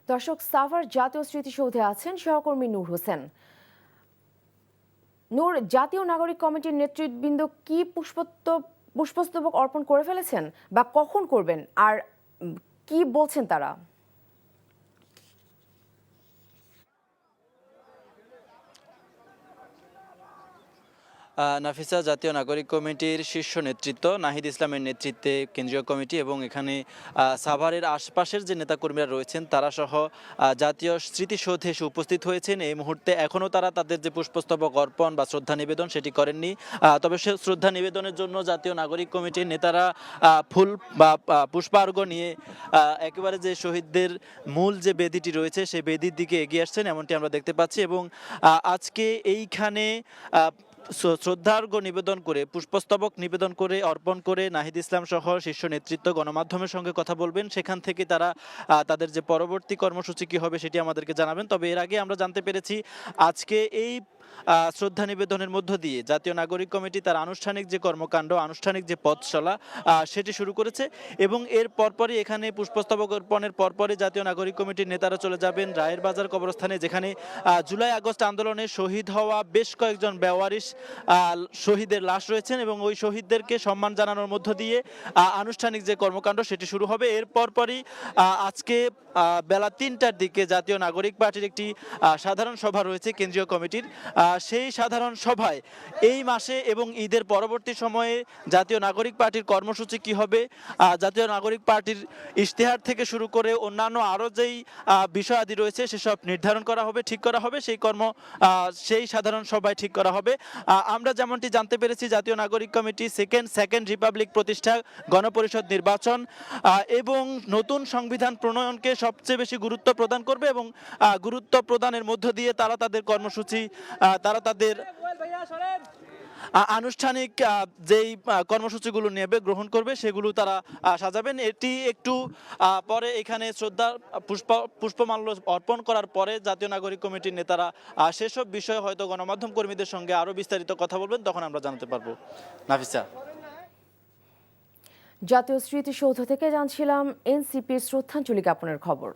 দর্শক, সাভার জাতীয় স্মৃতিসৌধে আছেন সহকর্মী নূর হোসেন। নূর, জাতীয় নাগরিক কমিটির নেতৃবৃন্দ কি পুষ্পস্তবক অর্পণ করে ফেলেছেন বা কখন করবেন, আর কি বলছেন তারা? নাফিসা, জাতীয় নাগরিক কমিটির শীর্ষ নেতৃত্ব নাহিদ ইসলামের নেতৃত্বে কেন্দ্রীয় কমিটি এবং এখানে সাভারের আশপাশের যে নেতাকর্মীরা রয়েছেন তারা সহ জাতীয় স্মৃতিসৌধে এসে উপস্থিত হয়েছেন। এই মুহূর্তে এখনও তারা তাদের যে পুষ্পস্তবক অর্পণ বা শ্রদ্ধা নিবেদন সেটি করেননি। তবে সে শ্রদ্ধা নিবেদনের জন্য জাতীয় নাগরিক কমিটির নেতারা ফুল বা পুষ্পার্ঘ্য নিয়ে একেবারে যে শহীদদের মূল যে বেদিটি রয়েছে সেই বেদির দিকে এগিয়ে আসছেন, এমনটি আমরা দেখতে পাচ্ছি। এবং আজকে এইখানে শ্রদ্ধার্ঘ্য নিবেদন করে, পুষ্পস্তবক নিবেদন করে, অর্পণ করে নাহিদ ইসলাম সহ শীর্ষ নেতৃত্ব গণমাধ্যমের সঙ্গে কথা বলবেন। সেখান থেকে তারা তাদের যে পরবর্তী কর্মসূচি কি হবে সেটি আমাদেরকে জানাবেন। তবে এর আগে আমরা জানতে পেরেছি আজকে এই শ্রদ্ধা নিবেদনের মধ্য দিয়ে জাতীয় নাগরিক কমিটি তার আনুষ্ঠানিক যে কর্মকাণ্ড, আনুষ্ঠানিক যে পথ চলা সেটি শুরু করেছে। এবং এর পরপরই এখানে পুষ্পস্তবক অর্পণের পরপরই জাতীয় নাগরিক কমিটির নেতারা চলে যাবেন রায়ের বাজার কবরস্থানে, যেখানে জুলাই আগস্ট আন্দোলনে শহীদ হওয়া বেশ কয়েকজন বেওয়ারিশ শহীদের লাশ রয়েছেন এবং ওই শহীদদেরকে সম্মান জানানোর মধ্য দিয়ে আনুষ্ঠানিক যে কর্মকাণ্ড সেটি শুরু হবে। এর পরপরই আজকে বেলা ৩টার দিকে জাতীয় নাগরিক পার্টির একটি সাধারণ সভা রয়েছে কেন্দ্রীয় কমিটির। সেই সাধারণ সভায় এই মাসে এবং ঈদের পরবর্তী সময়ে জাতীয় নাগরিক পার্টির কর্মসূচি কি হবে, জাতীয় নাগরিক পার্টির ইশতেহার থেকে শুরু করে অন্যান্য আরও যেই বিষয়াদি রয়েছে সেসব নির্ধারণ করা হবে, ঠিক করা হবে। সেই সাধারণ সভায় ঠিক করা হবে। আমরা যেমনটি জানতে পেরেছি, জাতীয় নাগরিক কমিটি সেকেন্ড রিপাবলিক প্রতিষ্ঠা, গণপরিষদ নির্বাচন এবং নতুন সংবিধান প্রণয়নকে সবচেয়ে বেশি গুরুত্ব প্রদান করবে এবং গুরুত্ব প্রদানের মধ্য দিয়ে তারা তাদের কর্মসূচি, তারা তাদের আনুষ্ঠানিক যেই কর্মসূচিগুলো নেবে, গ্রহণ করবে, সেগুলো তারা সাজাবেন। এটি একটু পরে এখানে পুষ্পমাল্য অর্পণ করার পরে জাতীয় নাগরিক কমিটির নেতারা সেসব বিষয়ে হয়তো গণমাধ্যম কর্মীদের সঙ্গে আরও বিস্তারিত কথা বলবেন, তখন আমরা জানতে পারবো। নাফিসা। জাতীয় স্মৃতিসৌধ থেকে জানছিলাম এনসিপির শ্রদ্ধাঞ্জলি জ্ঞাপনের খবর।